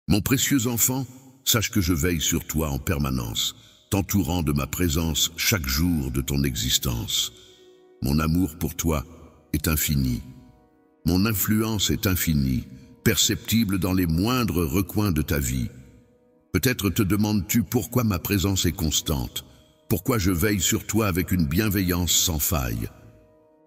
Mon précieux enfant, sache que je veille sur toi en permanence, t'entourant de ma présence chaque jour de ton existence. Mon amour pour toi est infini. Mon influence est infinie, perceptible dans les moindres recoins de ta vie. Peut-être te demandes-tu pourquoi ma présence est constante, pourquoi je veille sur toi avec une bienveillance sans faille.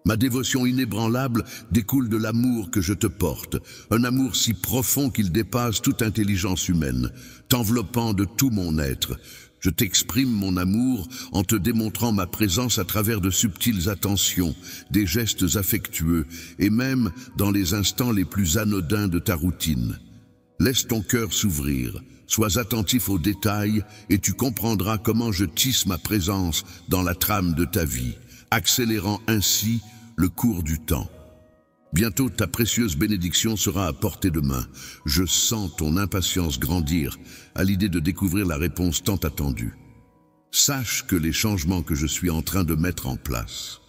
Ma dévotion inébranlable découle de l'amour que je te porte, un amour si profond qu'il dépasse toute intelligence humaine, t'enveloppant de tout mon être. Je t'exprime mon amour en te démontrant ma présence à travers de subtiles attentions, des gestes affectueux et même dans les instants les plus anodins de ta routine. Laisse ton cœur s'ouvrir, sois attentif aux détails et tu comprendras comment je tisse ma présence dans la trame de ta vie, accélérant ainsi le cours du temps. Bientôt ta précieuse bénédiction sera à portée de main. Je sens ton impatience grandir à l'idée de découvrir la réponse tant attendue. Sache que les changements que je suis en train de mettre en place,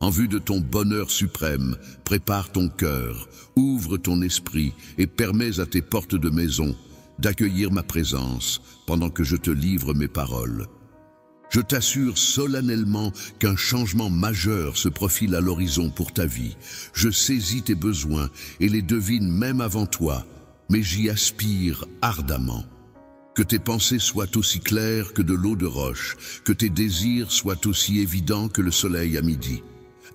en vue de ton bonheur suprême, prépare ton cœur, ouvre ton esprit et permets à tes portes de maison d'accueillir ma présence pendant que je te livre mes paroles. Je t'assure solennellement qu'un changement majeur se profile à l'horizon pour ta vie. Je saisis tes besoins et les devine même avant toi, mais j'y aspire ardemment. Que tes pensées soient aussi claires que de l'eau de roche, que tes désirs soient aussi évidents que le soleil à midi.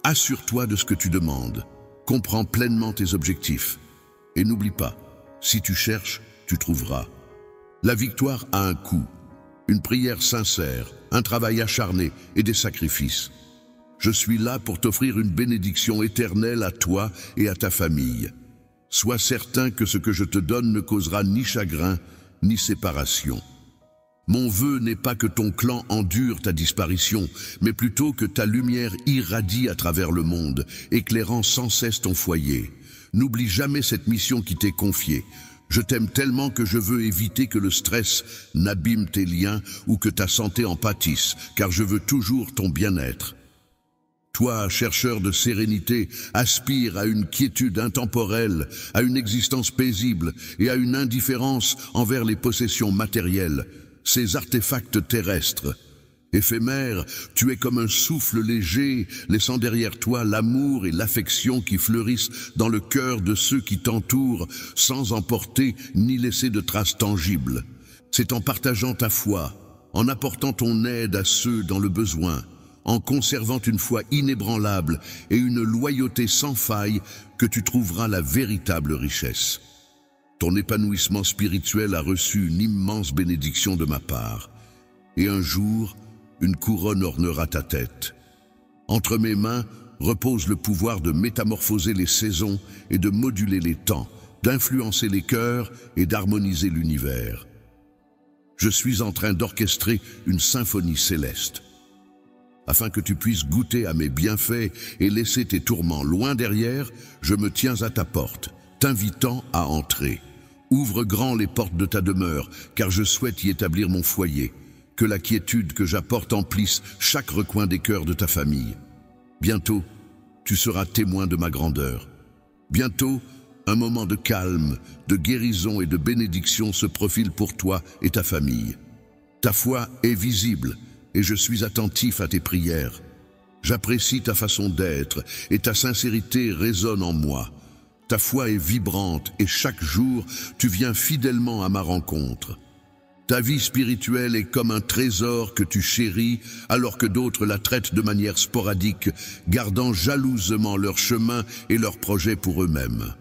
Assure-toi de ce que tu demandes, comprends pleinement tes objectifs. Et n'oublie pas, si tu cherches, tu trouveras. La victoire a un coût, une prière sincère, un travail acharné et des sacrifices. Je suis là pour t'offrir une bénédiction éternelle à toi et à ta famille. Sois certain que ce que je te donne ne causera ni chagrin, ni séparation. Mon vœu n'est pas que ton clan endure ta disparition, mais plutôt que ta lumière irradie à travers le monde, éclairant sans cesse ton foyer. N'oublie jamais cette mission qui t'est confiée. Je t'aime tellement que je veux éviter que le stress n'abîme tes liens ou que ta santé en pâtisse, car je veux toujours ton bien-être. Toi, chercheur de sérénité, aspire à une quiétude intemporelle, à une existence paisible et à une indifférence envers les possessions matérielles, ces artefacts terrestres. Éphémère, tu es comme un souffle léger, laissant derrière toi l'amour et l'affection qui fleurissent dans le cœur de ceux qui t'entourent, sans emporter ni laisser de traces tangibles. C'est en partageant ta foi, en apportant ton aide à ceux dans le besoin, en conservant une foi inébranlable et une loyauté sans faille que tu trouveras la véritable richesse. Ton épanouissement spirituel a reçu une immense bénédiction de ma part. Et un jour, une couronne ornera ta tête. Entre mes mains repose le pouvoir de métamorphoser les saisons et de moduler les temps, d'influencer les cœurs et d'harmoniser l'univers. Je suis en train d'orchestrer une symphonie céleste. Afin que tu puisses goûter à mes bienfaits et laisser tes tourments loin derrière, je me tiens à ta porte, t'invitant à entrer. Ouvre grand les portes de ta demeure, car je souhaite y établir mon foyer. Que la quiétude que j'apporte emplisse chaque recoin des cœurs de ta famille. Bientôt, tu seras témoin de ma grandeur. Bientôt, un moment de calme, de guérison et de bénédiction se profile pour toi et ta famille. Ta foi est visible et je suis attentif à tes prières. J'apprécie ta façon d'être et ta sincérité résonne en moi. Ta foi est vibrante et chaque jour, tu viens fidèlement à ma rencontre. Ta vie spirituelle est comme un trésor que tu chéris alors que d'autres la traitent de manière sporadique, gardant jalousement leur chemin et leurs projets pour eux-mêmes.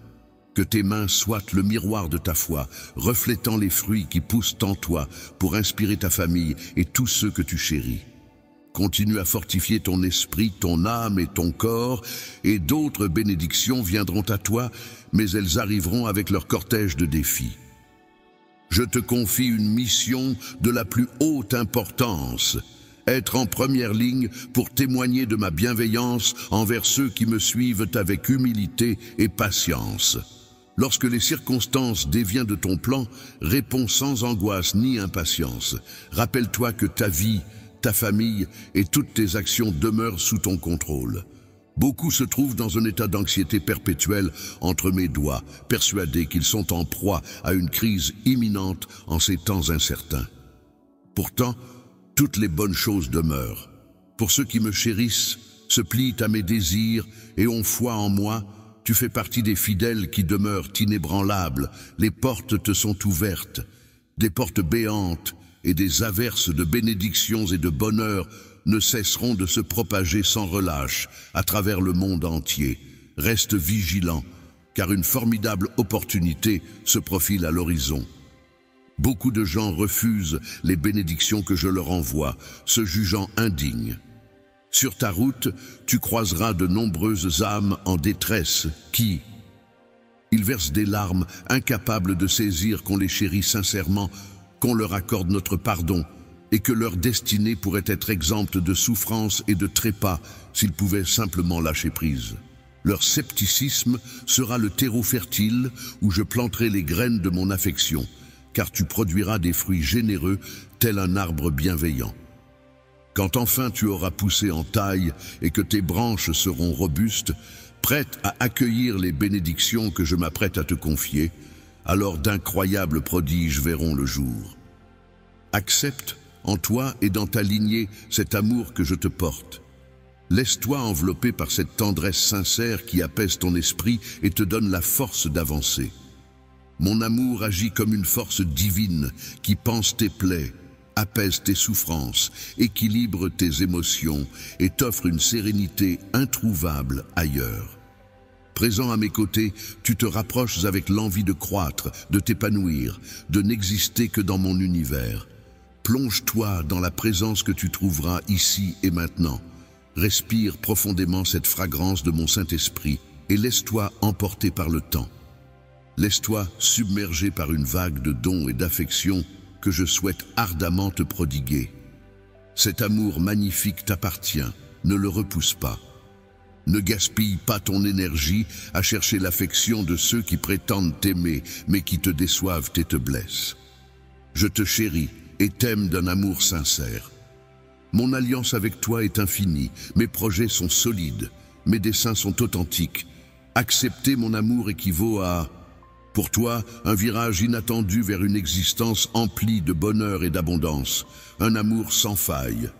Que tes mains soient le miroir de ta foi, reflétant les fruits qui poussent en toi pour inspirer ta famille et tous ceux que tu chéris. Continue à fortifier ton esprit, ton âme et ton corps, et d'autres bénédictions viendront à toi, mais elles arriveront avec leur cortège de défis. Je te confie une mission de la plus haute importance, être en première ligne pour témoigner de ma bienveillance envers ceux qui me suivent avec humilité et patience. Lorsque les circonstances déviennent de ton plan, réponds sans angoisse ni impatience. Rappelle-toi que ta vie, ta famille et toutes tes actions demeurent sous ton contrôle. Beaucoup se trouvent dans un état d'anxiété perpétuelle entre mes doigts, persuadés qu'ils sont en proie à une crise imminente en ces temps incertains. Pourtant, toutes les bonnes choses demeurent. Pour ceux qui me chérissent, se plient à mes désirs et ont foi en moi, tu fais partie des fidèles qui demeurent inébranlables. Les portes te sont ouvertes, des portes béantes et des averses de bénédictions et de bonheur ne cesseront de se propager sans relâche à travers le monde entier. Reste vigilant, car une formidable opportunité se profile à l'horizon. Beaucoup de gens refusent les bénédictions que je leur envoie, se jugeant indignes. Sur ta route, tu croiseras de nombreuses âmes en détresse qui, ils versent des larmes, incapables de saisir qu'on les chérit sincèrement, qu'on leur accorde notre pardon, et que leur destinée pourrait être exempte de souffrance et de trépas s'ils pouvaient simplement lâcher prise. Leur scepticisme sera le terreau fertile où je planterai les graines de mon affection, car tu produiras des fruits généreux tel un arbre bienveillant. Quand enfin tu auras poussé en taille et que tes branches seront robustes, prêtes à accueillir les bénédictions que je m'apprête à te confier, alors d'incroyables prodiges verront le jour. Accepte en toi et dans ta lignée cet amour que je te porte. Laisse-toi envelopper par cette tendresse sincère qui apaise ton esprit et te donne la force d'avancer. Mon amour agit comme une force divine qui panse tes plaies, apaise tes souffrances, équilibre tes émotions et t'offre une sérénité introuvable ailleurs. Présent à mes côtés, tu te rapproches avec l'envie de croître, de t'épanouir, de n'exister que dans mon univers. Plonge-toi dans la présence que tu trouveras ici et maintenant. Respire profondément cette fragrance de mon Saint-Esprit et laisse-toi emporter par le temps. Laisse-toi submerger par une vague de dons et d'affection que je souhaite ardemment te prodiguer. Cet amour magnifique t'appartient, ne le repousse pas. Ne gaspille pas ton énergie à chercher l'affection de ceux qui prétendent t'aimer mais qui te déçoivent et te blessent. Je te chéris et t'aime d'un amour sincère. Mon alliance avec toi est infinie, mes projets sont solides, mes desseins sont authentiques. Accepter mon amour équivaut à, pour toi, un virage inattendu vers une existence emplie de bonheur et d'abondance, un amour sans faille.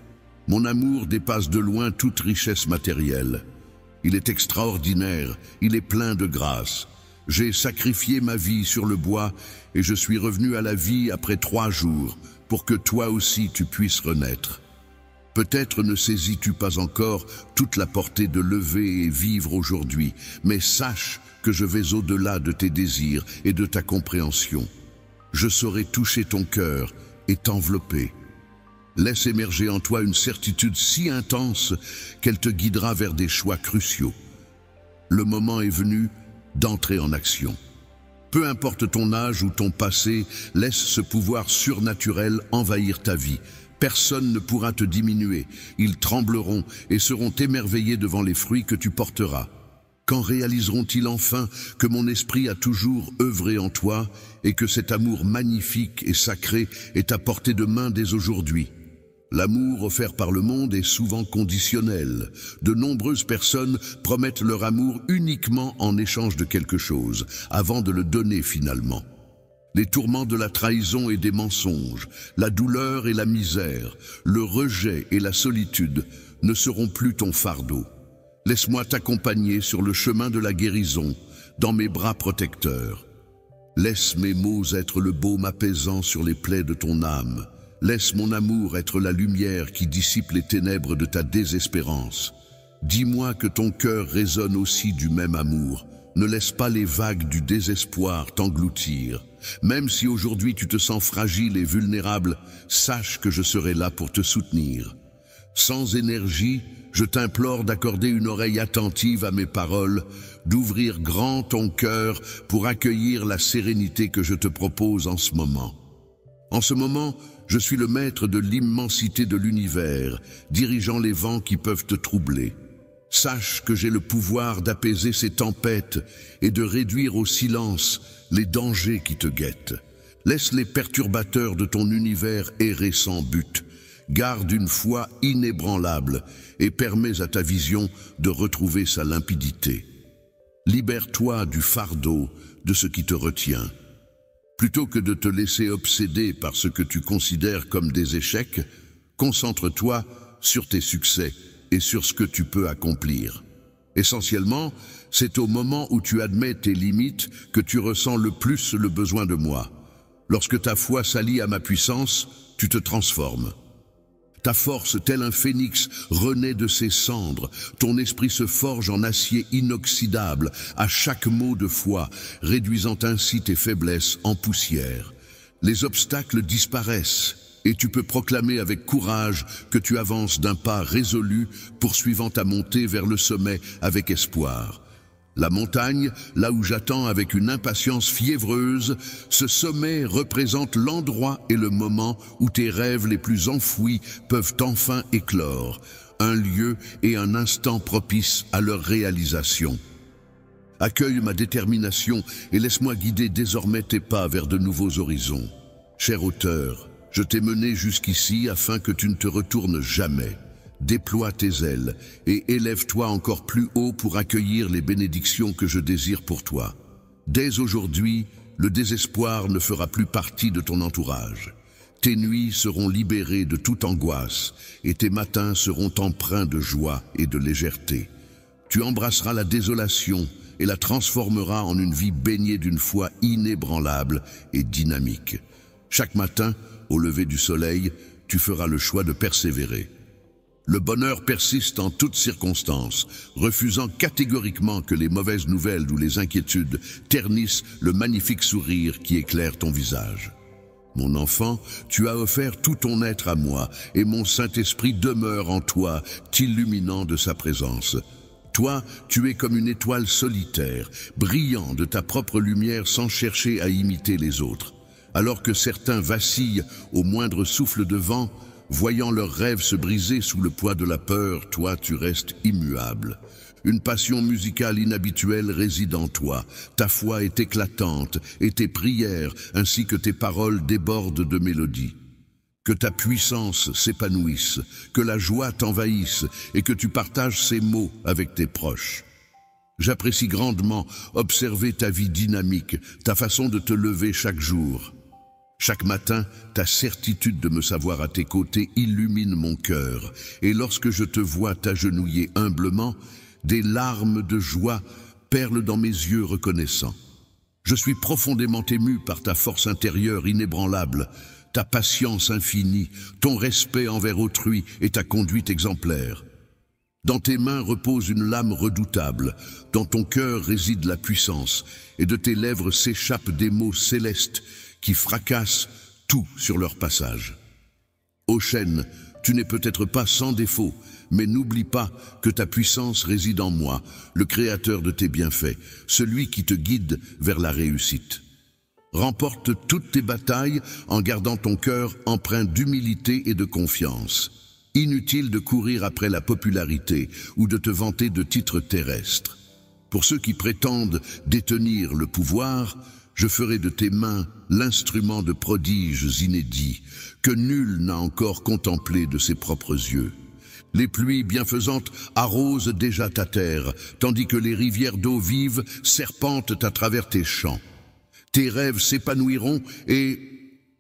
Mon amour dépasse de loin toute richesse matérielle. Il est extraordinaire, il est plein de grâce. J'ai sacrifié ma vie sur le bois et je suis revenu à la vie après 3 jours, pour que toi aussi tu puisses renaître. Peut-être ne saisis-tu pas encore toute la portée de lever et vivre aujourd'hui, mais sache que je vais au-delà de tes désirs et de ta compréhension. Je saurai toucher ton cœur et t'envelopper. Laisse émerger en toi une certitude si intense qu'elle te guidera vers des choix cruciaux. Le moment est venu d'entrer en action. Peu importe ton âge ou ton passé, laisse ce pouvoir surnaturel envahir ta vie. Personne ne pourra te diminuer. Ils trembleront et seront émerveillés devant les fruits que tu porteras. Quand réaliseront-ils enfin que mon esprit a toujours œuvré en toi et que cet amour magnifique et sacré est à portée de main dès aujourd'hui? L'amour offert par le monde est souvent conditionnel. De nombreuses personnes promettent leur amour uniquement en échange de quelque chose, avant de le donner finalement. Les tourments de la trahison et des mensonges, la douleur et la misère, le rejet et la solitude ne seront plus ton fardeau. Laisse-moi t'accompagner sur le chemin de la guérison, dans mes bras protecteurs. Laisse mes mots être le baume apaisant sur les plaies de ton âme. Laisse mon amour être la lumière qui dissipe les ténèbres de ta désespérance. Dis-moi que ton cœur résonne aussi du même amour. Ne laisse pas les vagues du désespoir t'engloutir. Même si aujourd'hui tu te sens fragile et vulnérable, sache que je serai là pour te soutenir. Sans énergie, je t'implore d'accorder une oreille attentive à mes paroles, d'ouvrir grand ton cœur pour accueillir la sérénité que je te propose en ce moment. En ce moment, je suis le maître de l'immensité de l'univers, dirigeant les vents qui peuvent te troubler. Sache que j'ai le pouvoir d'apaiser ces tempêtes et de réduire au silence les dangers qui te guettent. Laisse les perturbateurs de ton univers errer sans but. Garde une foi inébranlable et permets à ta vision de retrouver sa limpidité. Libère-toi du fardeau de ce qui te retient. Plutôt que de te laisser obséder par ce que tu considères comme des échecs, concentre-toi sur tes succès et sur ce que tu peux accomplir. Essentiellement, c'est au moment où tu admets tes limites que tu ressens le plus le besoin de moi. Lorsque ta foi s'allie à ma puissance, tu te transformes. Ta force, tel un phénix, renaît de ses cendres. Ton esprit se forge en acier inoxydable à chaque mot de foi, réduisant ainsi tes faiblesses en poussière. Les obstacles disparaissent et tu peux proclamer avec courage que tu avances d'un pas résolu, poursuivant ta montée vers le sommet avec espoir. La montagne, là où j'attends avec une impatience fiévreuse, ce sommet représente l'endroit et le moment où tes rêves les plus enfouis peuvent enfin éclore, un lieu et un instant propices à leur réalisation. Accueille ma détermination et laisse-moi guider désormais tes pas vers de nouveaux horizons. Cher auteur, je t'ai mené jusqu'ici afin que tu ne te retournes jamais. Déploie tes ailes et élève-toi encore plus haut pour accueillir les bénédictions que je désire pour toi. Dès aujourd'hui, le désespoir ne fera plus partie de ton entourage. Tes nuits seront libérées de toute angoisse et tes matins seront empreints de joie et de légèreté. Tu embrasseras la désolation et la transformeras en une vie baignée d'une foi inébranlable et dynamique. Chaque matin, au lever du soleil, tu feras le choix de persévérer. Le bonheur persiste en toutes circonstances, refusant catégoriquement que les mauvaises nouvelles ou les inquiétudes ternissent le magnifique sourire qui éclaire ton visage. Mon enfant, tu as offert tout ton être à moi, et mon Saint-Esprit demeure en toi, t'illuminant de sa présence. Toi, tu es comme une étoile solitaire, brillant de ta propre lumière sans chercher à imiter les autres. Alors que certains vacillent au moindre souffle de vent, voyant leurs rêves se briser sous le poids de la peur, toi tu restes immuable. Une passion musicale inhabituelle réside en toi. Ta foi est éclatante et tes prières ainsi que tes paroles débordent de mélodies. Que ta puissance s'épanouisse, que la joie t'envahisse et que tu partages ces mots avec tes proches. J'apprécie grandement observer ta vie dynamique, ta façon de te lever chaque jour. Chaque matin, ta certitude de me savoir à tes côtés illumine mon cœur, et lorsque je te vois t'agenouiller humblement, des larmes de joie perlent dans mes yeux reconnaissants. Je suis profondément ému par ta force intérieure inébranlable, ta patience infinie, ton respect envers autrui et ta conduite exemplaire. Dans tes mains repose une lame redoutable, dans ton cœur réside la puissance, et de tes lèvres s'échappent des mots célestes qui fracassent tout sur leur passage. Ô chêne, tu n'es peut-être pas sans défaut, mais n'oublie pas que ta puissance réside en moi, le créateur de tes bienfaits, celui qui te guide vers la réussite. Remporte toutes tes batailles en gardant ton cœur empreint d'humilité et de confiance. Inutile de courir après la popularité ou de te vanter de titres terrestres. Pour ceux qui prétendent détenir le pouvoir, je ferai de tes mains l'instrument de prodiges inédits que nul n'a encore contemplé de ses propres yeux. Les pluies bienfaisantes arrosent déjà ta terre, tandis que les rivières d'eau vive serpentent à travers tes champs. Tes rêves s'épanouiront et,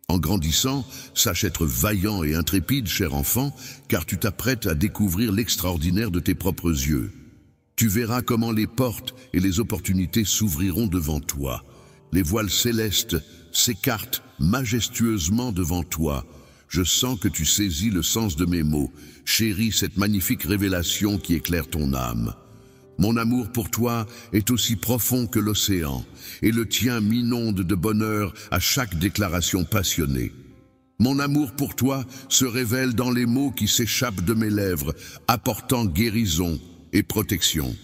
en grandissant, sache être vaillant et intrépide, cher enfant, car tu t'apprêtes à découvrir l'extraordinaire de tes propres yeux. Tu verras comment les portes et les opportunités s'ouvriront devant toi. Les voiles célestes s'écartent majestueusement devant toi. Je sens que tu saisis le sens de mes mots. Chéris cette magnifique révélation qui éclaire ton âme. Mon amour pour toi est aussi profond que l'océan, et le tien m'inonde de bonheur à chaque déclaration passionnée. Mon amour pour toi se révèle dans les mots qui s'échappent de mes lèvres, apportant guérison et protection.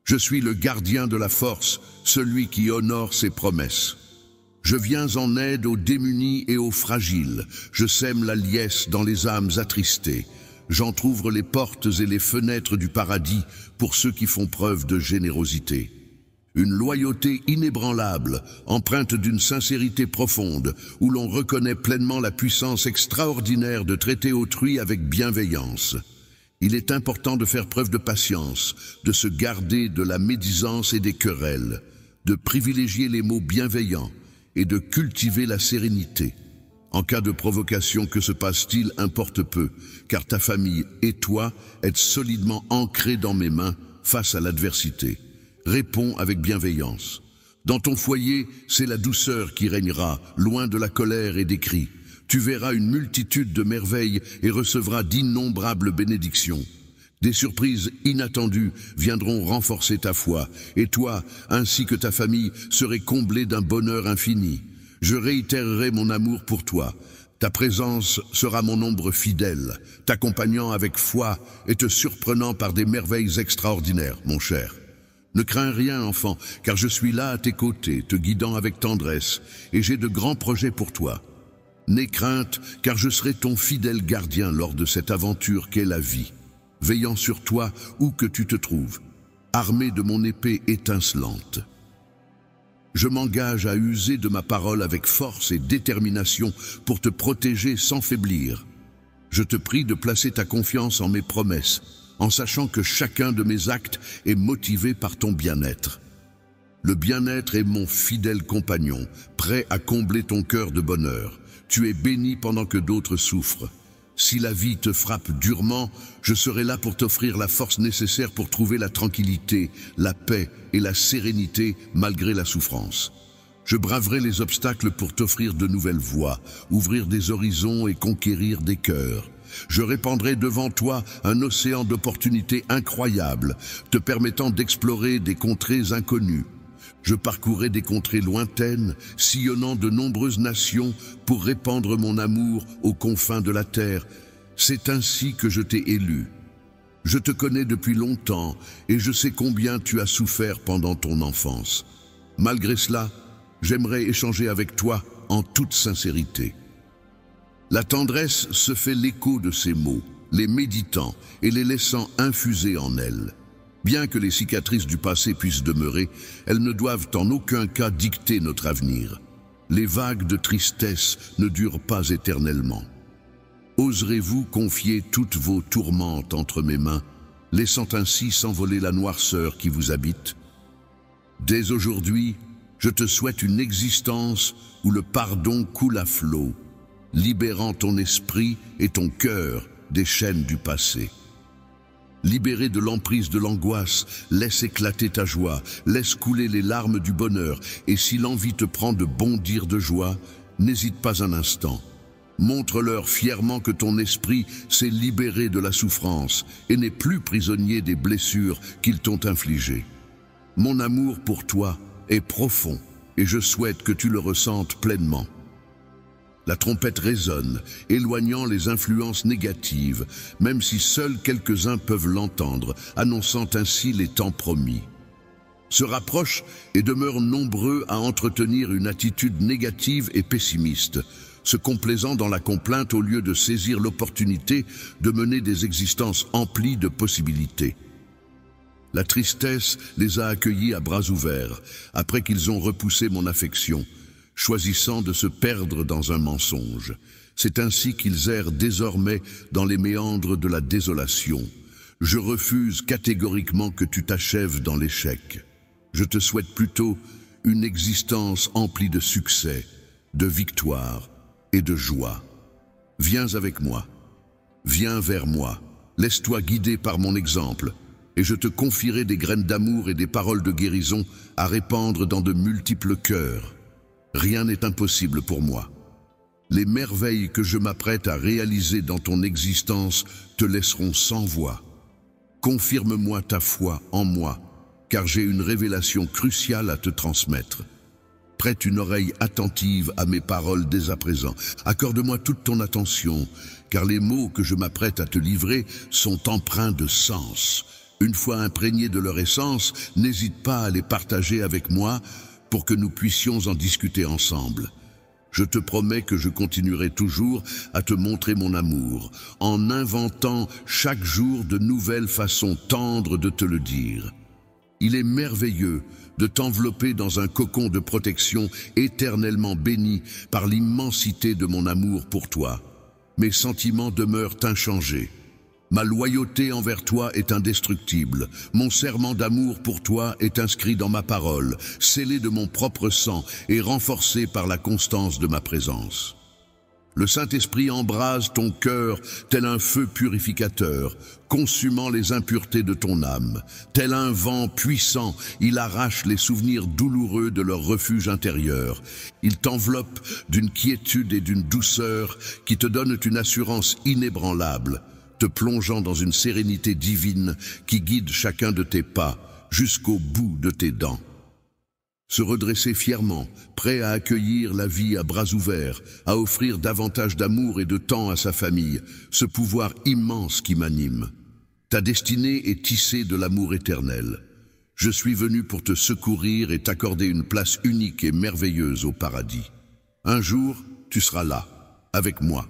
Je suis le gardien de la force, celui qui honore ses promesses. Je viens en aide aux démunis et aux fragiles. Je sème la liesse dans les âmes attristées. J'entr'ouvre les portes et les fenêtres du paradis pour ceux qui font preuve de générosité. Une loyauté inébranlable, empreinte d'une sincérité profonde, où l'on reconnaît pleinement la puissance extraordinaire de traiter autrui avec bienveillance. Il est important de faire preuve de patience, de se garder de la médisance et des querelles, de privilégier les mots bienveillants et de cultiver la sérénité. En cas de provocation, que se passe-t-il importe peu, car ta famille et toi êtes solidement ancrés dans mes mains face à l'adversité. Réponds avec bienveillance. Dans ton foyer, c'est la douceur qui régnera, loin de la colère et des cris. Tu verras une multitude de merveilles et recevras d'innombrables bénédictions. Des surprises inattendues viendront renforcer ta foi, et toi, ainsi que ta famille, serez comblés d'un bonheur infini. Je réitérerai mon amour pour toi. Ta présence sera mon ombre fidèle, t'accompagnant avec foi et te surprenant par des merveilles extraordinaires, mon cher. Ne crains rien, enfant, car je suis là à tes côtés, te guidant avec tendresse, et j'ai de grands projets pour toi. N'aie crainte, car je serai ton fidèle gardien lors de cette aventure qu'est la vie, veillant sur toi où que tu te trouves, armé de mon épée étincelante. Je m'engage à user de ma parole avec force et détermination pour te protéger sans faiblir. Je te prie de placer ta confiance en mes promesses, en sachant que chacun de mes actes est motivé par ton bien-être. Le bien-être est mon fidèle compagnon, prêt à combler ton cœur de bonheur. Tu es béni pendant que d'autres souffrent. Si la vie te frappe durement, je serai là pour t'offrir la force nécessaire pour trouver la tranquillité, la paix et la sérénité malgré la souffrance. Je braverai les obstacles pour t'offrir de nouvelles voies, ouvrir des horizons et conquérir des cœurs. Je répandrai devant toi un océan d'opportunités incroyables, te permettant d'explorer des contrées inconnues. Je parcourrai des contrées lointaines, sillonnant de nombreuses nations pour répandre mon amour aux confins de la terre. C'est ainsi que je t'ai élu. Je te connais depuis longtemps et je sais combien tu as souffert pendant ton enfance. Malgré cela, j'aimerais échanger avec toi en toute sincérité. La tendresse se fait l'écho de ces mots, les méditant et les laissant infuser en elle. Bien que les cicatrices du passé puissent demeurer, elles ne doivent en aucun cas dicter notre avenir. Les vagues de tristesse ne durent pas éternellement. Oserez-vous confier toutes vos tourmentes entre mes mains, laissant ainsi s'envoler la noirceur qui vous habite? Dès aujourd'hui, je te souhaite une existence où le pardon coule à flot, libérant ton esprit et ton cœur des chaînes du passé. Libéré de l'emprise de l'angoisse, laisse éclater ta joie, laisse couler les larmes du bonheur, et si l'envie te prend de bondir de joie, n'hésite pas un instant. Montre-leur fièrement que ton esprit s'est libéré de la souffrance et n'est plus prisonnier des blessures qu'ils t'ont infligées. Mon amour pour toi est profond et je souhaite que tu le ressentes pleinement. La trompette résonne, éloignant les influences négatives, même si seuls quelques-uns peuvent l'entendre, annonçant ainsi les temps promis. Se rapprochent et demeurent nombreux à entretenir une attitude négative et pessimiste, se complaisant dans la complainte au lieu de saisir l'opportunité de mener des existences emplies de possibilités. La tristesse les a accueillis à bras ouverts, après qu'ils ont repoussé mon affection, choisissant de se perdre dans un mensonge. C'est ainsi qu'ils errent désormais dans les méandres de la désolation. Je refuse catégoriquement que tu t'achèves dans l'échec. Je te souhaite plutôt une existence emplie de succès, de victoire et de joie. Viens avec moi, viens vers moi, laisse-toi guider par mon exemple, et je te confierai des graines d'amour et des paroles de guérison à répandre dans de multiples cœurs. Rien n'est impossible pour moi. Les merveilles que je m'apprête à réaliser dans ton existence te laisseront sans voix. Confirme-moi ta foi en moi, car j'ai une révélation cruciale à te transmettre. Prête une oreille attentive à mes paroles dès à présent. Accorde-moi toute ton attention, car les mots que je m'apprête à te livrer sont empreints de sens. Une fois imprégnés de leur essence, n'hésite pas à les partager avec moi, pour que nous puissions en discuter ensemble. Je te promets que je continuerai toujours à te montrer mon amour, en inventant chaque jour de nouvelles façons tendres de te le dire. Il est merveilleux de t'envelopper dans un cocon de protection éternellement béni par l'immensité de mon amour pour toi. Mes sentiments demeurent inchangés. Ma loyauté envers toi est indestructible. Mon serment d'amour pour toi est inscrit dans ma parole, scellé de mon propre sang et renforcé par la constance de ma présence. Le Saint-Esprit embrase ton cœur tel un feu purificateur, consumant les impuretés de ton âme. Tel un vent puissant, il arrache les souvenirs douloureux de leur refuge intérieur. Il t'enveloppe d'une quiétude et d'une douceur qui te donnent une assurance inébranlable, te plongeant dans une sérénité divine qui guide chacun de tes pas jusqu'au bout de tes dents. Se redresser fièrement, prêt à accueillir la vie à bras ouverts, à offrir davantage d'amour et de temps à sa famille, ce pouvoir immense qui m'anime. Ta destinée est tissée de l'amour éternel. Je suis venu pour te secourir et t'accorder une place unique et merveilleuse au paradis. Un jour, tu seras là, avec moi.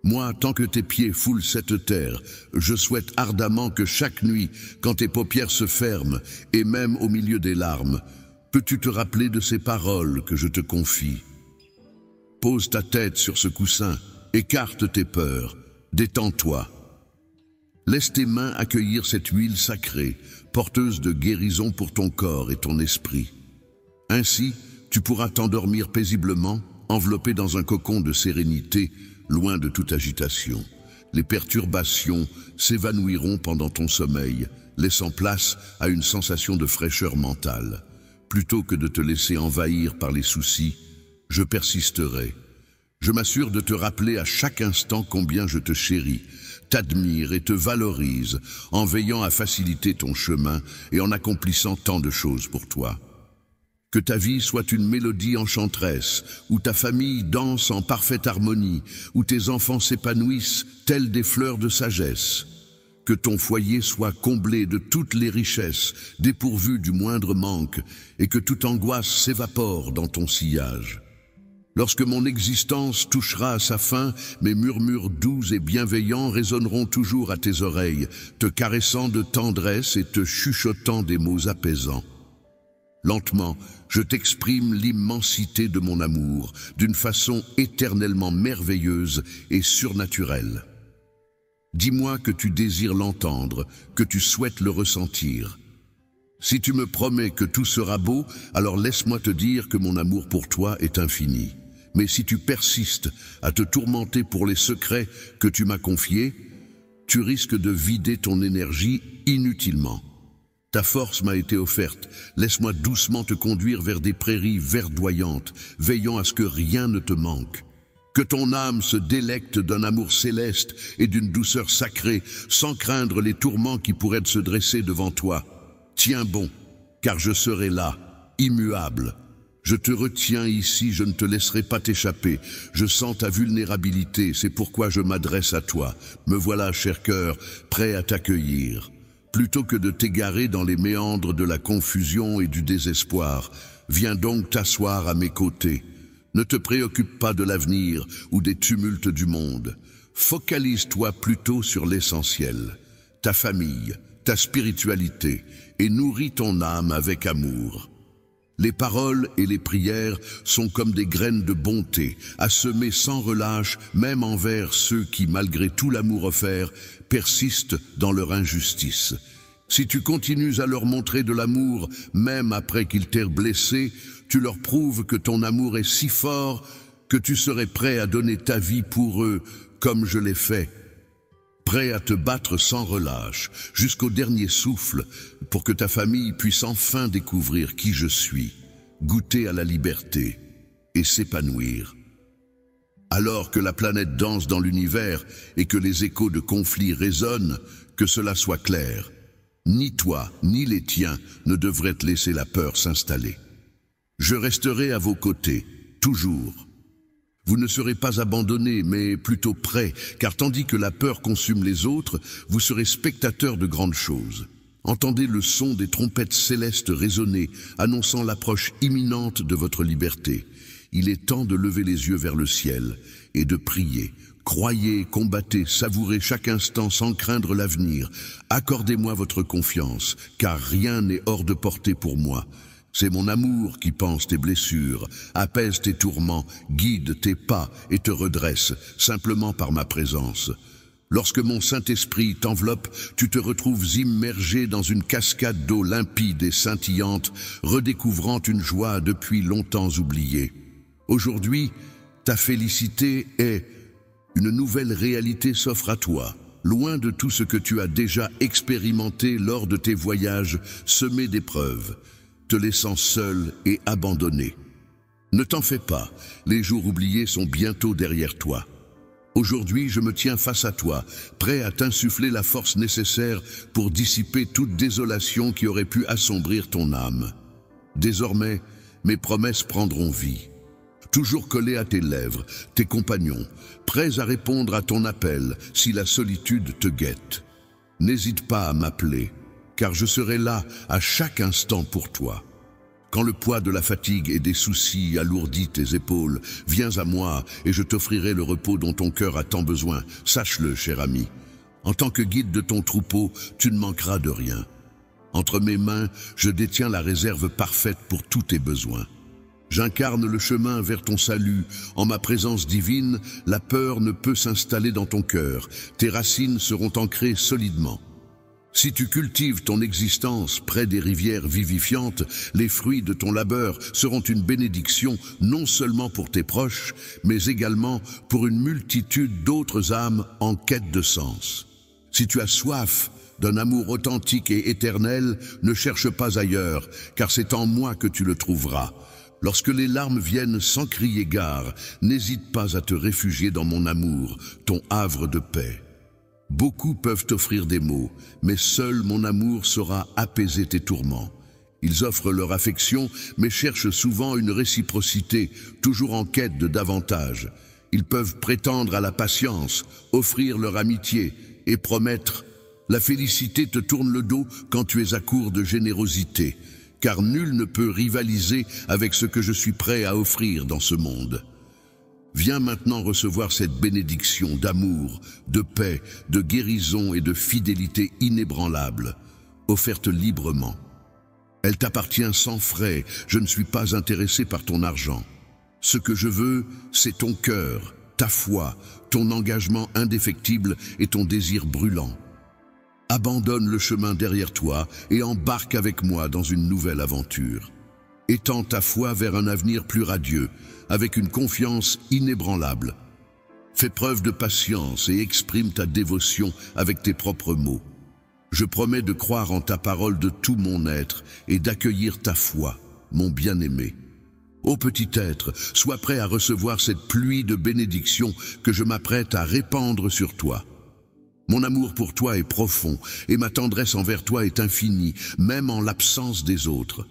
Moi, tant que tes pieds foulent cette terre, je souhaite ardemment que chaque nuit, quand tes paupières se ferment, et même au milieu des larmes, peux-tu te rappeler de ces paroles que je te confie? Pose ta tête sur ce coussin, écarte tes peurs, détends-toi. Laisse tes mains accueillir cette huile sacrée, porteuse de guérison pour ton corps et ton esprit. Ainsi, tu pourras t'endormir paisiblement, enveloppé dans un cocon de sérénité, loin de toute agitation. Les perturbations s'évanouiront pendant ton sommeil, laissant place à une sensation de fraîcheur mentale. Plutôt que de te laisser envahir par les soucis, je persisterai. Je m'assure de te rappeler à chaque instant combien je te chéris, t'admire et te valorise, en veillant à faciliter ton chemin et en accomplissant tant de choses pour toi. Que ta vie soit une mélodie enchanteresse, où ta famille danse en parfaite harmonie, où tes enfants s'épanouissent tels des fleurs de sagesse. Que ton foyer soit comblé de toutes les richesses, dépourvu du moindre manque, et que toute angoisse s'évapore dans ton sillage. Lorsque mon existence touchera à sa fin, mes murmures doux et bienveillants résonneront toujours à tes oreilles, te caressant de tendresse et te chuchotant des mots apaisants. Lentement, je t'exprime l'immensité de mon amour, d'une façon éternellement merveilleuse et surnaturelle. Dis-moi que tu désires l'entendre, que tu souhaites le ressentir. Si tu me promets que tout sera beau, alors laisse-moi te dire que mon amour pour toi est infini. Mais si tu persistes à te tourmenter pour les secrets que tu m'as confiés, tu risques de vider ton énergie inutilement. Ta force m'a été offerte, laisse-moi doucement te conduire vers des prairies verdoyantes, veillant à ce que rien ne te manque. Que ton âme se délecte d'un amour céleste et d'une douceur sacrée, sans craindre les tourments qui pourraient se dresser devant toi. Tiens bon, car je serai là, immuable. Je te retiens ici, je ne te laisserai pas t'échapper. Je sens ta vulnérabilité, c'est pourquoi je m'adresse à toi. Me voilà, cher cœur, prêt à t'accueillir. Plutôt que de t'égarer dans les méandres de la confusion et du désespoir, viens donc t'asseoir à mes côtés. Ne te préoccupe pas de l'avenir ou des tumultes du monde. Focalise-toi plutôt sur l'essentiel, ta famille, ta spiritualité, et nourris ton âme avec amour. Les paroles et les prières sont comme des graines de bonté, à semer sans relâche, même envers ceux qui, malgré tout l'amour offert, persistent dans leur injustice. Si tu continues à leur montrer de l'amour, même après qu'ils t'aient blessé, tu leur prouves que ton amour est si fort que tu serais prêt à donner ta vie pour eux, comme je l'ai fait. Prêt à te battre sans relâche, jusqu'au dernier souffle, pour que ta famille puisse enfin découvrir qui je suis, goûter à la liberté et s'épanouir. Alors que la planète danse dans l'univers et que les échos de conflits résonnent, que cela soit clair. Ni toi, ni les tiens ne devraient te laisser la peur s'installer. Je resterai à vos côtés, toujours. Vous ne serez pas abandonnés, mais plutôt prêts, car tandis que la peur consume les autres, vous serez spectateurs de grandes choses. Entendez le son des trompettes célestes résonner, annonçant l'approche imminente de votre liberté. Il est temps de lever les yeux vers le ciel et de prier, Croyez, combattez, savourez chaque instant sans craindre l'avenir. Accordez-moi votre confiance, car rien n'est hors de portée pour moi. C'est mon amour qui panse tes blessures, apaise tes tourments, guide tes pas et te redresse, simplement par ma présence. Lorsque mon Saint-Esprit t'enveloppe, tu te retrouves immergé dans une cascade d'eau limpide et scintillante, redécouvrant une joie depuis longtemps oubliée. Aujourd'hui, ta félicité est... Une nouvelle réalité s'offre à toi, loin de tout ce que tu as déjà expérimenté lors de tes voyages semés d'épreuves, te laissant seul et abandonné. Ne t'en fais pas, les jours oubliés sont bientôt derrière toi. Aujourd'hui, je me tiens face à toi, prêt à t'insuffler la force nécessaire pour dissiper toute désolation qui aurait pu assombrir ton âme. Désormais, mes promesses prendront vie. Toujours collés à tes lèvres, tes compagnons, prêts à répondre à ton appel si la solitude te guette. N'hésite pas à m'appeler, car je serai là à chaque instant pour toi. Quand le poids de la fatigue et des soucis alourdit tes épaules, viens à moi et je t'offrirai le repos dont ton cœur a tant besoin. Sache-le, cher ami. En tant que guide de ton troupeau, tu ne manqueras de rien. Entre mes mains, je détiens la réserve parfaite pour tous tes besoins. J'incarne le chemin vers ton salut. En ma présence divine, la peur ne peut s'installer dans ton cœur. Tes racines seront ancrées solidement. Si tu cultives ton existence près des rivières vivifiantes, les fruits de ton labeur seront une bénédiction non seulement pour tes proches, mais également pour une multitude d'autres âmes en quête de sens. Si tu as soif d'un amour authentique et éternel, ne cherche pas ailleurs, car c'est en moi que tu le trouveras. Lorsque les larmes viennent sans crier gare, n'hésite pas à te réfugier dans mon amour, ton havre de paix. Beaucoup peuvent t'offrir des mots, mais seul mon amour saura apaiser tes tourments. Ils offrent leur affection, mais cherchent souvent une réciprocité, toujours en quête de davantage. Ils peuvent prétendre à la patience, offrir leur amitié et promettre. La félicité te tourne le dos quand tu es à court de générosité, car nul ne peut rivaliser avec ce que je suis prêt à offrir dans ce monde. Viens maintenant recevoir cette bénédiction d'amour, de paix, de guérison et de fidélité inébranlable, offerte librement. Elle t'appartient sans frais, je ne suis pas intéressé par ton argent. Ce que je veux, c'est ton cœur, ta foi, ton engagement indéfectible et ton désir brûlant. Abandonne le chemin derrière toi et embarque avec moi dans une nouvelle aventure. Étends ta foi vers un avenir plus radieux, avec une confiance inébranlable. Fais preuve de patience et exprime ta dévotion avec tes propres mots. Je promets de croire en ta parole de tout mon être et d'accueillir ta foi, mon bien-aimé. Ô petit être, sois prêt à recevoir cette pluie de bénédictions que je m'apprête à répandre sur toi. Mon amour pour toi est profond et ma tendresse envers toi est infinie, même en l'absence des autres.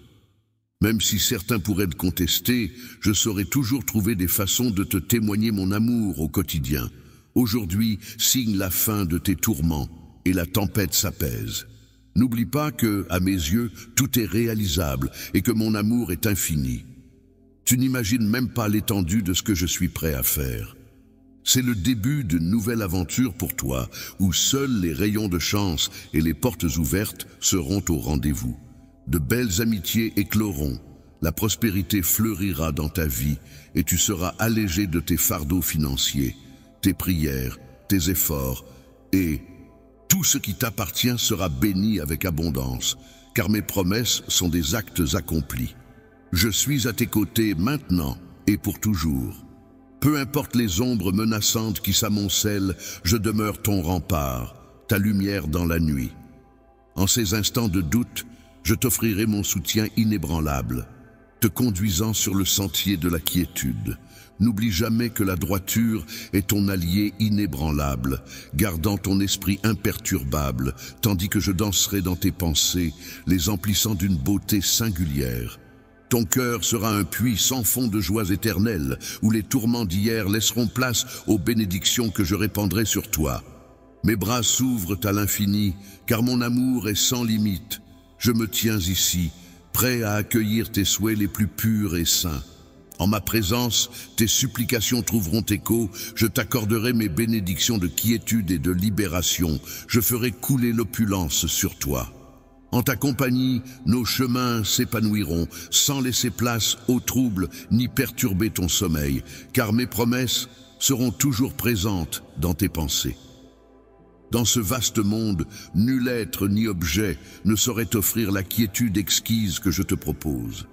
Même si certains pourraient te contester, je saurai toujours trouver des façons de te témoigner mon amour au quotidien. Aujourd'hui, signe la fin de tes tourments et la tempête s'apaise. N'oublie pas que, à mes yeux, tout est réalisable et que mon amour est infini. Tu n'imagines même pas l'étendue de ce que je suis prêt à faire. C'est le début d'une nouvelle aventure pour toi, où seuls les rayons de chance et les portes ouvertes seront au rendez-vous. De belles amitiés écloront, la prospérité fleurira dans ta vie et tu seras allégé de tes fardeaux financiers, tes prières, tes efforts et tout ce qui t'appartient sera béni avec abondance, car mes promesses sont des actes accomplis. Je suis à tes côtés maintenant et pour toujours. Peu importe les ombres menaçantes qui s'amoncellent, je demeure ton rempart, ta lumière dans la nuit. En ces instants de doute, je t'offrirai mon soutien inébranlable, te conduisant sur le sentier de la quiétude. N'oublie jamais que la droiture est ton allié inébranlable, gardant ton esprit imperturbable, tandis que je danserai dans tes pensées, les emplissant d'une beauté singulière. Ton cœur sera un puits sans fond de joies éternelles, où les tourments d'hier laisseront place aux bénédictions que je répandrai sur toi. Mes bras s'ouvrent à l'infini, car mon amour est sans limite. Je me tiens ici, prêt à accueillir tes souhaits les plus purs et saints. En ma présence, tes supplications trouveront écho, je t'accorderai mes bénédictions de quiétude et de libération, je ferai couler l'opulence sur toi. En ta compagnie, nos chemins s'épanouiront, sans laisser place aux troubles ni perturber ton sommeil, car mes promesses seront toujours présentes dans tes pensées. Dans ce vaste monde, nul être ni objet ne saurait offrir la quiétude exquise que je te propose.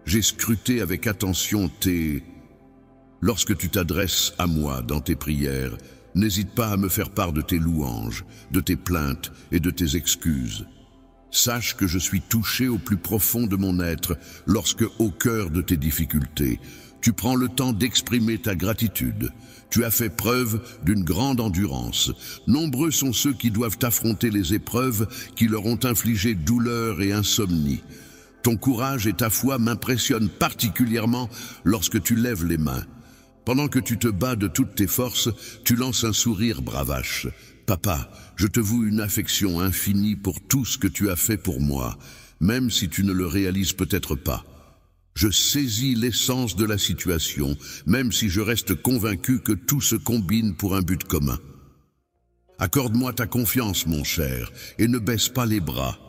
J'ai scruté avec attention tes... Lorsque tu t'adresses à moi dans tes prières, n'hésite pas à me faire part de tes louanges, de tes plaintes et de tes excuses. Sache que je suis touché au plus profond de mon être lorsque, au cœur de tes difficultés, tu prends le temps d'exprimer ta gratitude. Tu as fait preuve d'une grande endurance. Nombreux sont ceux qui doivent affronter les épreuves qui leur ont infligé douleur et insomnie. Ton courage et ta foi m'impressionnent particulièrement lorsque tu lèves les mains. Pendant que tu te bats de toutes tes forces, tu lances un sourire bravache. Papa, je te voue une affection infinie pour tout ce que tu as fait pour moi, même si tu ne le réalises peut-être pas. Je saisis l'essence de la situation, même si je reste convaincu que tout se combine pour un but commun. Accorde-moi ta confiance, mon cher, et ne baisse pas les bras.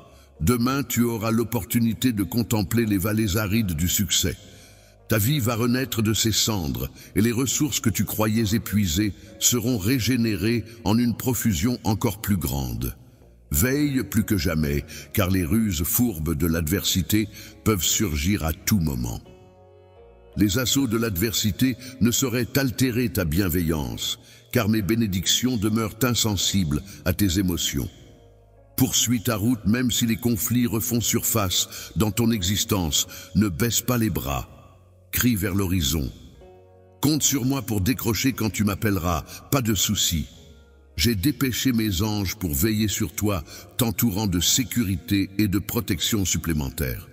Demain, tu auras l'opportunité de contempler les vallées arides du succès. Ta vie va renaître de ses cendres et les ressources que tu croyais épuisées seront régénérées en une profusion encore plus grande. Veille plus que jamais, car les ruses fourbes de l'adversité peuvent surgir à tout moment. Les assauts de l'adversité ne sauraient altérer ta bienveillance, car mes bénédictions demeurent insensibles à tes émotions. Poursuis ta route même si les conflits refont surface dans ton existence. Ne baisse pas les bras. Crie vers l'horizon. Compte sur moi pour décrocher quand tu m'appelleras. Pas de souci. J'ai dépêché mes anges pour veiller sur toi, t'entourant de sécurité et de protection supplémentaires.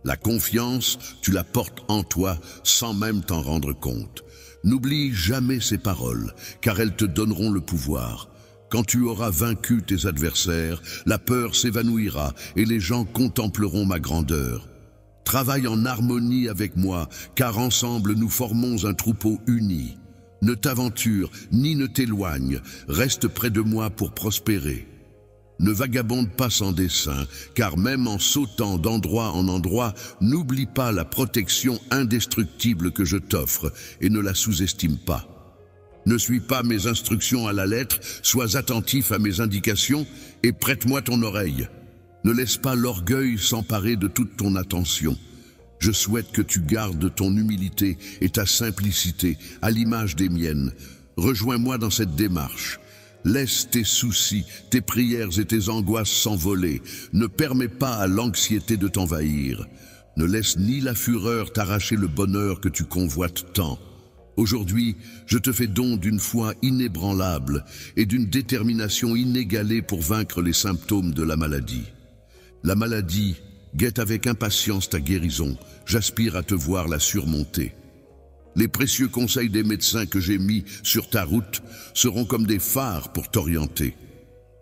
La confiance, tu la portes en toi sans même t'en rendre compte. N'oublie jamais ces paroles, car elles te donneront le pouvoir. Quand tu auras vaincu tes adversaires, la peur s'évanouira et les gens contempleront ma grandeur. Travaille en harmonie avec moi, car ensemble nous formons un troupeau uni. Ne t'aventure ni ne t'éloigne, reste près de moi pour prospérer. Ne vagabonde pas sans dessein, car même en sautant d'endroit en endroit, n'oublie pas la protection indestructible que je t'offre et ne la sous-estime pas. Ne suis pas mes instructions à la lettre, sois attentif à mes indications et prête-moi ton oreille. Ne laisse pas l'orgueil s'emparer de toute ton attention. Je souhaite que tu gardes ton humilité et ta simplicité à l'image des miennes. Rejoins-moi dans cette démarche. Laisse tes soucis, tes prières et tes angoisses s'envoler. Ne permets pas à l'anxiété de t'envahir. Ne laisse ni la fureur t'arracher le bonheur que tu convoites tant. Aujourd'hui, je te fais don d'une foi inébranlable et d'une détermination inégalée pour vaincre les symptômes de la maladie. La maladie guette avec impatience ta guérison. J'aspire à te voir la surmonter. Les précieux conseils des médecins que j'ai mis sur ta route seront comme des phares pour t'orienter.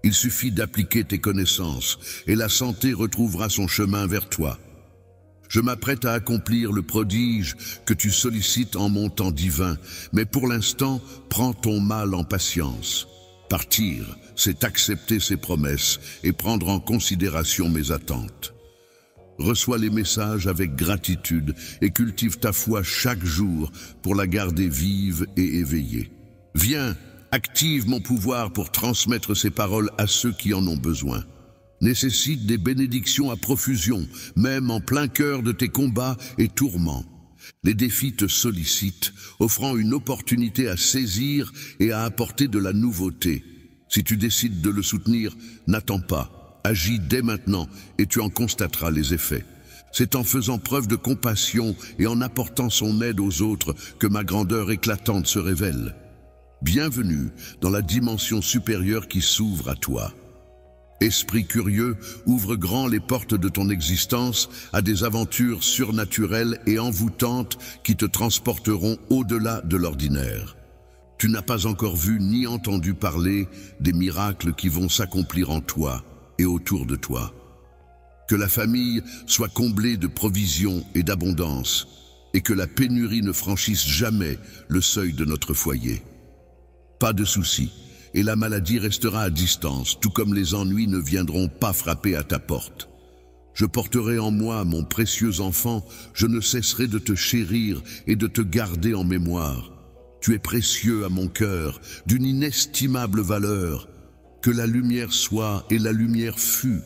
Il suffit d'appliquer tes connaissances et la santé retrouvera son chemin vers toi. Je m'apprête à accomplir le prodige que tu sollicites en mon temps divin, mais pour l'instant, prends ton mal en patience. Partir, c'est accepter ses promesses et prendre en considération mes attentes. Reçois les messages avec gratitude et cultive ta foi chaque jour pour la garder vive et éveillée. Viens, active mon pouvoir pour transmettre ces paroles à ceux qui en ont besoin. Nécessite des bénédictions à profusion, même en plein cœur de tes combats et tourments. Les défis te sollicitent, offrant une opportunité à saisir et à apporter de la nouveauté. Si tu décides de le soutenir, n'attends pas. Agis dès maintenant et tu en constateras les effets. C'est en faisant preuve de compassion et en apportant son aide aux autres que ma grandeur éclatante se révèle. Bienvenue dans la dimension supérieure qui s'ouvre à toi. Esprit curieux, ouvre grand les portes de ton existence à des aventures surnaturelles et envoûtantes qui te transporteront au-delà de l'ordinaire. Tu n'as pas encore vu ni entendu parler des miracles qui vont s'accomplir en toi et autour de toi. Que la famille soit comblée de provisions et d'abondance. et que la pénurie ne franchisse jamais le seuil de notre foyer. Pas de souci, et la maladie restera à distance, tout comme les ennuis ne viendront pas frapper à ta porte. Je porterai en moi mon précieux enfant, je ne cesserai de te chérir et de te garder en mémoire. Tu es précieux à mon cœur, d'une inestimable valeur. Que la lumière soit et la lumière fut.